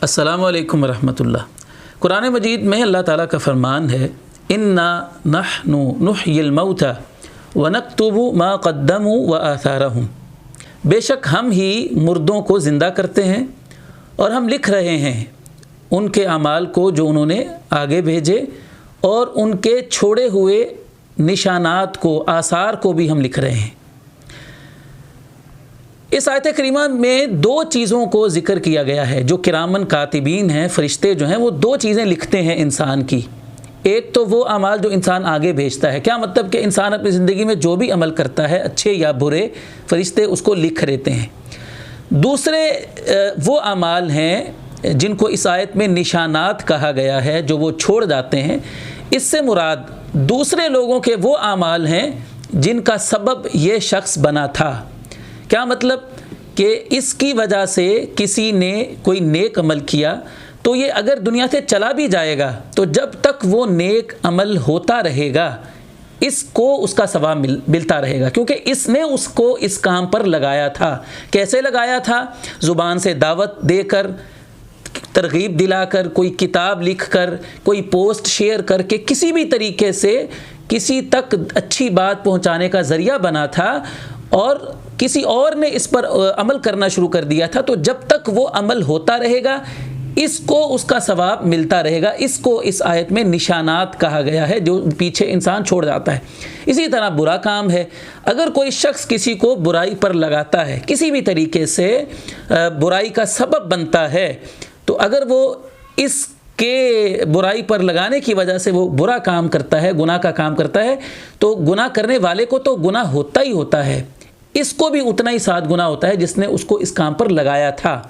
السلام علیکم ورحمۃ اللہ۔ قرآن مجید میں اللہ تعالیٰ کا فرمان ہے انا نحن نحیی الموتى ونکتب ما قدموا وآثارهم، بے شک ہم ہی مردوں کو زندہ کرتے ہیں اور ہم لکھ رہے ہیں ان کے اعمال کو جو انہوں نے آگے بھیجے، اور ان کے چھوڑے ہوئے نشانات کو، آثار کو بھی ہم لکھ رہے ہیں۔ اس آیت کریمہ میں دو چیزوں کو ذکر کیا گیا ہے۔ جو کرامن کاتبین ہیں، فرشتے جو ہیں، وہ دو چیزیں لکھتے ہیں انسان کی۔ ایک تو وہ اعمال جو انسان آگے بھیجتا ہے، کیا مطلب کہ انسان اپنی زندگی میں جو بھی عمل کرتا ہے، اچھے یا برے، فرشتے اس کو لکھ رہتے ہیں۔ دوسرے وہ اعمال ہیں جن کو اس آیت میں نشانات کہا گیا ہے، جو وہ چھوڑ جاتے ہیں۔ اس سے مراد دوسرے لوگوں کے وہ اعمال ہیں جن کا سبب یہ شخص بنا تھا۔ کیا مطلب کہ اس کی وجہ سے کسی نے کوئی نیک عمل کیا تو یہ اگر دنیا سے چلا بھی جائے گا تو جب تک وہ نیک عمل ہوتا رہے گا اس کو اس کا ثواب ملتا رہے گا، کیونکہ اس نے اس کو اس کام پر لگایا تھا۔ کیسے لگایا تھا؟ زبان سے دعوت دے کر، ترغیب دلا کر، کوئی کتاب لکھ کر، کوئی پوسٹ شیئر کر کے، کسی بھی طریقے سے کسی تک اچھی بات پہنچانے کا ذریعہ بنا تھا، اور کسی اور نے اس پر عمل کرنا شروع کر دیا تھا۔ تو جب تک وہ عمل ہوتا رہے گا اس کو اس کا ثواب ملتا رہے گا۔ اس کو اس آیت میں نشانات کہا گیا ہے جو پیچھے انسان چھوڑ جاتا ہے۔ اسی طرح برا کام ہے، اگر کوئی شخص کسی کو برائی پر لگاتا ہے، کسی بھی طریقے سے برائی کا سبب بنتا ہے، تو اگر وہ اس کے برائی پر لگانے کی وجہ سے وہ برا کام کرتا ہے، گناہ کا کام کرتا ہے، تو گناہ کرنے والے کو تو گناہ ہوتا ہی ہوتا ہے، اس کو بھی اتنا ہی ساتھ گناہ ہوتا ہے جس نے اس کو اس کام پر لگایا تھا۔